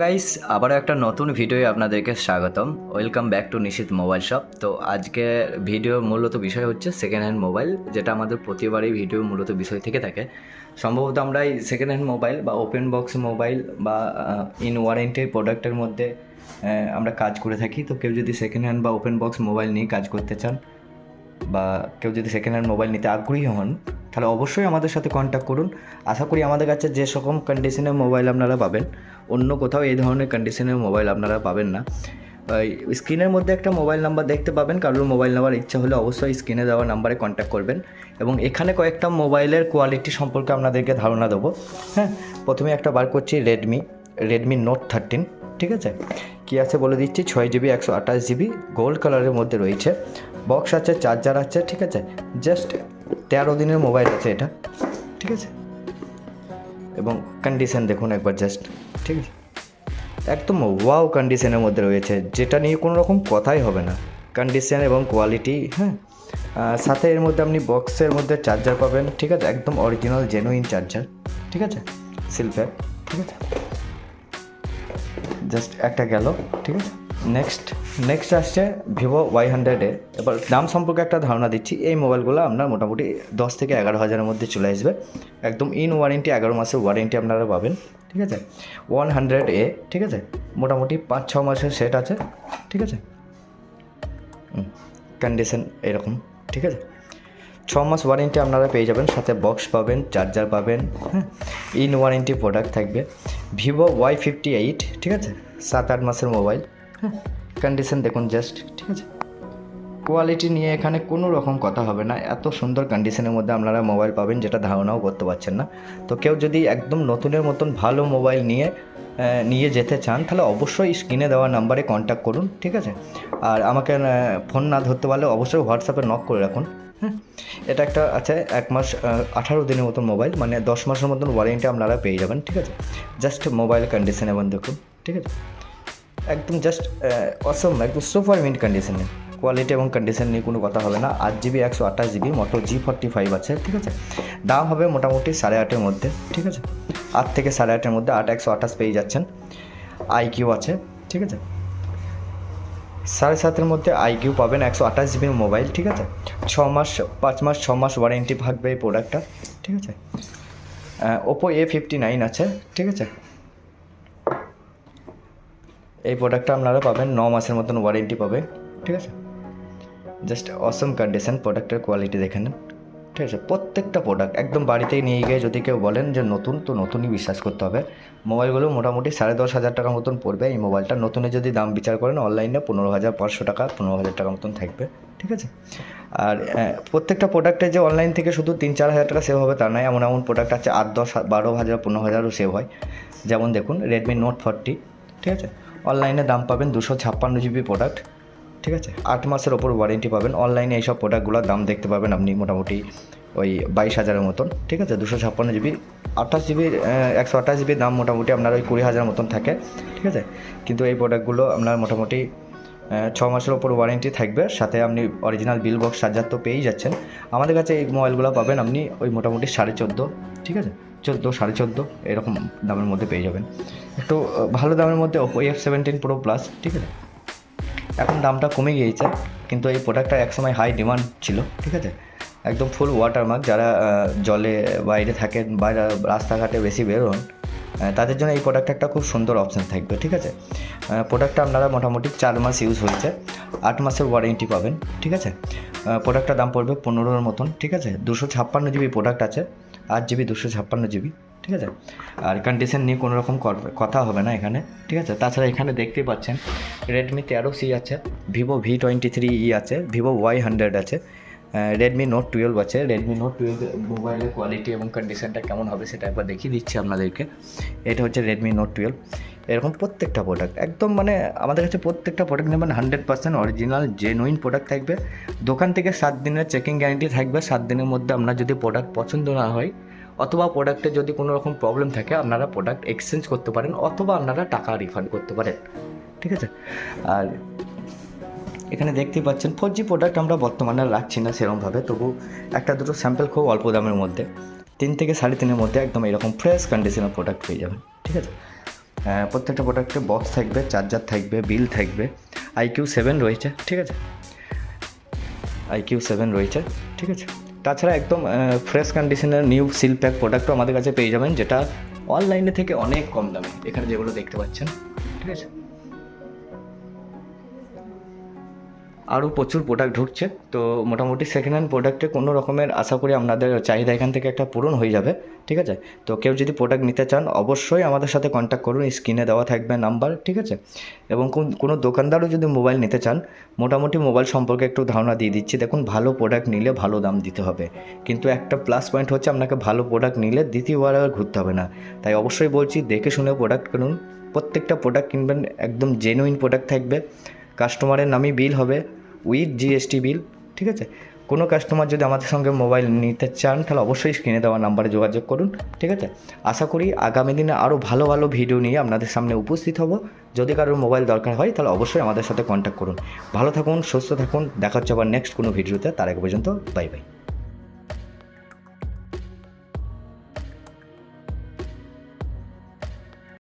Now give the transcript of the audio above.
Guys, আবারও একটা নতুন ভিডিওয়ে আপনাদেরকে স্বাগতম। Welcome back to Nishit mobile shop. তো আজকে ভিডিও মূলত বিষয় হচ্ছে সেকেন্ড হ্যান্ড মোবাইল, যেটা আমাদের প্রতিবারই ভিডিও মূলত বিষয় থেকে থাকে। সম্ভবত আমরা এই সেকেন্ড হ্যান্ড মোবাইল বা ওপেন বক্স মোবাইল বা ইন ওয়ারেন্টি প্রোডাক্টের মধ্যে আমরা কাজ করে থাকি। তো কেউ যদি সেকেন্ড হ্যান্ড বা ওপেন বক্স মোবাইল নিয়ে কাজ করতে চান বা কেউ যদি সেকেন্ড হ্যান্ড মোবাইল নিতে আগ্রহী হন, তাহলে অবশ্যই আমাদের সাথে কন্ট্যাক্ট করুন। আশা করি আমাদের কাছে যে সকম কন্ডিশনের মোবাইল আপনারা পাবেন, অন্য কোথাও এই ধরনের কন্ডিশনের মোবাইল আপনারা পাবেন না। স্ক্রিনের মধ্যে একটা মোবাইল নাম্বার দেখতে পাবেন, কারোর মোবাইল নেওয়ার ইচ্ছা হলে অবশ্যই স্ক্রিনে দেওয়া নাম্বারে কন্ট্যাক্ট করবেন। এবং এখানে কয়েকটা মোবাইলের কোয়ালিটি সম্পর্কে আপনাদেরকে ধারণা দেবো। হ্যাঁ, প্রথমে একটা বার করছি রেডমি নোট 13। ঠিক আছে, কী আছে বলে দিচ্ছি। 6GB 128GB গোল্ড কালারের মধ্যে রয়েছে। বক্স আছে, চার্জার আছে। ঠিক আছে, জাস্ট 13 দিনের মোবাইল আছে এটা। ঠিক আছে, এবং কন্ডিশন দেখুন একবার জাস্ট। ঠিক আছে, একদম ওয়াও কন্ডিশনের মধ্যে রয়েছে, যেটা নিয়ে কোনো রকম কথাই হবে না। কন্ডিশন এবং কোয়ালিটি। হ্যাঁ, সাথে এর মধ্যে আপনি বক্সের মধ্যে চার্জার পাবেন। ঠিক আছে, একদম অরিজিনাল জেনুইন চার্জার। ঠিক আছে, সিলপ্যাক। ঠিক আছে, জাস্ট একটা গেল। ঠিক আছে, নেক্সট আসছে ভিভো Y100 এবার দাম সম্পর্কে একটা ধারণা দিচ্ছি। এই মোবাইলগুলো আপনার মোটামুটি 10 থেকে 11 হাজারের মধ্যে চলে আসবে। একদম ইন ওয়ারেন্টি, 11 মাসের ওয়ারেন্টি আপনারা পাবেন। ঠিক আছে, 100A। ঠিক আছে, মোটামুটি 5-6 মাসের সেট আছে। ঠিক আছে, কন্ডিশন এরকম। ঠিক আছে, 6 মাস ওয়ারেন্টি আপনারা পেয়ে যাবেন, সাথে বক্স পাবেন, চার্জার পাবেন। হ্যাঁ, ইন ওয়ারেন্টি প্রোডাক্ট থাকবে। Vivo Y58। ঠিক আছে, 7-8 মাসের মোবাইল। হ্যাঁ, কন্ডিশন দেখুন জাস্ট। ঠিক আছে, কোয়ালিটি নিয়ে এখানে কোনো রকম কথা হবে না। এত সুন্দর কন্ডিশনের মধ্যে আপনারা মোবাইল পাবেন, যেটা ধারণাও করতে পারছেন না। তো কেউ যদি একদম নতুনের মতন ভালো মোবাইল নিয়ে যেতে চান, তাহলে অবশ্যই স্ক্রিনে দেওয়া নাম্বারে কন্ট্যাক্ট করুন। ঠিক আছে, আর আমাকে ফোন না ধরতে পারলে অবশ্যই হোয়াটসঅ্যাপে নক করে রাখুন। হ্যাঁ, এটা একটা আছে 1 মাস 18 দিনের মতন মোবাইল, মানে 10 মাসের মতন ওয়ারেন্টি আপনারা পেয়ে যাবেন। ঠিক আছে, জাস্ট মোবাইল কন্ডিশন এবং দেখুন। ঠিক আছে, একদম জাস্ট অসম, একদম সুপার মিন্ট কন্ডিশনে। কোয়ালিটি এবং কন্ডিশন নিয়ে কোনো কথা হবে না। 8GB 128GB মোটো G45 আছে। ঠিক আছে, দাম হবে মোটামুটি 8.5-এর মধ্যে। ঠিক আছে, 8 থেকে 8.5-এর মধ্যে 8 128 পেয়ে যাচ্ছেন। IQ আছে। ঠিক আছে, 7.5-এর মধ্যে IQ পাবেন, 128GBর মোবাইল। ঠিক আছে, 6 মাস ওয়ারেন্টি থাকবে এই প্রোডাক্টটা। ঠিক আছে, ওপো A59 আছে। ঠিক আছে, এই প্রোডাক্টটা আপনারা পাবেন 9 মাসের মতন ওয়ারেন্টি পাবে। ঠিক আছে, জাস্ট অসম কন্ডিশন, প্রোডাক্টের কোয়ালিটি দেখে নেন। ঠিক আছে, প্রত্যেকটা প্রোডাক্ট একদম বাড়িতে নিয়ে গিয়ে যদি কেউ বলেন যে নতুন, তো নতুনই বিশ্বাস করতে হবে। মোবাইলগুলো মোটামুটি 10,500 টাকার মতন পড়বে। এই মোবাইলটা নতুনে যদি দাম বিচার করেন অনলাইনে 15,500 টাকা, 15,000 টাকার মতন থাকবে। ঠিক আছে, আর প্রত্যেকটা প্রোডাক্টে যে অনলাইন থেকে শুধু 3-4 হাজার টাকা সেভ হবে তা নয়। এমন প্রোডাক্ট আছে 8, 10, 12,000, 15,000ও সেভ হয়। যেমন দেখুন রেডমি নোট 40। ঠিক আছে, অনলাইনে দাম পাবেন 256GB প্রোডাক্ট। ঠিক আছে, 8 মাসের ওপর ওয়ারেন্টি পাবেন। অনলাইনে এইসব প্রোডাক্টগুলোর দাম দেখতে পাবেন আপনি মোটামুটি ওই 22,000-এর মতন। ঠিক আছে, 256GB 128GB দাম মোটামুটি আপনার ওই 20,000 মতন থাকে। ঠিক আছে, কিন্তু এই প্রোডাক্টগুলো আপনার মোটামুটি 6 মাসের ওপর ওয়ারেন্টি থাকবে, সাথে আপনি অরিজিনাল বিল বক্স চার্জার তো পেয়েই যাচ্ছেন। আমাদের কাছে এই মোবাইলগুলো পাবেন আপনি ওই মোটামুটি 14.5। ঠিক আছে, 14, 14.5 এরকম দামের মধ্যে পেয়ে যাবেন। একটু ভালো দামের মধ্যে ওপো F17 Pro Plus। ঠিক আছে, এখন দামটা কমে গিয়েছে, কিন্তু এই প্রোডাক্টটা একসময় হাই ডিমান্ড ছিল। ঠিক আছে, একদম ফুল ওয়াটারমার্ক। যারা জলে বাইরে থাকেন বা রাস্তাঘাটে বেশি বেরোন, তাদের জন্য এই প্রোডাক্টটা একটা খুব সুন্দর অপশান থাকবে। ঠিক আছে, প্রোডাক্টটা আপনারা মোটামুটি 4 মাস ইউজ হয়েছে, 8 মাসের ওয়ারেন্টি পাবেন। ঠিক আছে, প্রোডাক্টটার দাম পড়বে 15-এর মতন। ঠিক আছে, 256GB প্রোডাক্ট আছে, 8GB 256GB। ঠিক আছে, আর কন্ডিশন নিয়ে কোনো রকম কথা হবে না এখানে। ঠিক আছে, তাছাড়া এখানে দেখতেই পাচ্ছেন রেডমি 13C আছে, ভিভো V23E আছে, ভিভো Y100 আছে, রেডমি নোট 12 আছে। রেডমি নোট 12 মোবাইলের কোয়ালিটি এবং কন্ডিশনটা কেমন হবে সেটা একবার দেখিয়ে দিচ্ছি আপনাদেরকে। এটা হচ্ছে রেডমি নোট 12। এরকম প্রত্যেকটা প্রোডাক্ট একদম, মানে আমাদের কাছে প্রত্যেকটা প্রোডাক্ট নেবেন 100% অরিজিনাল জেনুইন প্রোডাক্ট থাকবে। দোকান থেকে 7 দিনের চেকিং গ্যারান্টি থাকবে। 7 দিনের মধ্যে আপনার যদি প্রোডাক্ট পছন্দ না হয়, অথবা প্রোডাক্টে যদি কোনো রকম প্রবলেম থাকে, আপনারা প্রোডাক্ট এক্সচেঞ্জ করতে পারেন, অথবা আপনারা টাকা রিফান্ড করতে পারেন। ঠিক আছে, আর এখানে দেখতেই পাচ্ছেন 4G প্রোডাক্ট আমরা বর্তমানে রাখছি না সেরকমভাবে, তবু একটা দুটো স্যাম্পল খুব অল্প দামের মধ্যে 3 থেকে 3.5-এর মধ্যে একদম এরকম ফ্রেশ কন্ডিশনের প্রোডাক্ট পেয়ে যাবেন। ঠিক আছে, প্রত্যেকটা প্রোডাক্টে বক্স থাকবে, চার্জার থাকবে, বিল থাকবে। IQ7 রয়েছে, ঠিক আছে, IQ7 রয়েছে, ঠিক আছে। তাছাড়া একদম ফ্রেশ কন্ডিশনের নিউ সিল প্যাক প্রোডাক্টও আমাদের কাছে পেয়ে যাবেন, যেটা অনলাইনে থেকে অনেক কম দামে, এখানে যেগুলো দেখতে পাচ্ছেন, ঠিক আছে। আরও প্রচুর প্রোডাক্ট ঢুকছে, তো মোটামুটি সেকেন্ড হ্যান্ড প্রোডাক্টে কোনো রকমের আশা করি আপনাদের চাহিদা এখান থেকে একটা পূরণ হয়ে যাবে, ঠিক আছে। তো কেউ যদি প্রোডাক্ট নিতে চান অবশ্যই আমাদের সাথে কন্ট্যাক্ট করুন, স্ক্রিনে দেওয়া থাকবে নাম্বার, ঠিক আছে। এবং কোনো দোকানদারও যদি মোবাইল নিতে চান, মোটামুটি মোবাইল সম্পর্কে একটু ধারণা দিয়ে দিচ্ছি। দেখুন, ভালো প্রোডাক্ট নিলে ভালো দাম দিতে হবে, কিন্তু একটা প্লাস পয়েন্ট হচ্ছে আপনাকে ভালো প্রোডাক্ট নিলে দ্বিতীয়বার আর ঘুরতে হবে না। তাই অবশ্যই বলছি, দেখে শুনে প্রোডাক্ট কিনুন। প্রত্যেকটা প্রোডাক্ট কিনবেন একদম জেনুইন প্রোডাক্ট থাকবে, কাস্টমারের নামই বিল হবে উইথ GST বিল, ঠিক আছে। কোনো কাস্টমার যদি আমাদের সঙ্গে মোবাইল নিতে চান তাহলে অবশ্যই স্ক্রিনে দেওয়া নাম্বারে যোগাযোগ করুন, ঠিক আছে। আশা করি আগামী দিনে আরও ভালো ভালো ভিডিও নিয়ে আপনাদের সামনে উপস্থিত হব। যদি কারোর মোবাইল দরকার হয় তাহলে অবশ্যই আমাদের সাথে কন্ট্যাক্ট করুন। ভালো থাকুন, সুস্থ থাকুন, দেখা হচ্ছে আবার নেক্সট কোনো ভিডিওতে। তার আগে পর্যন্ত বাই বাই।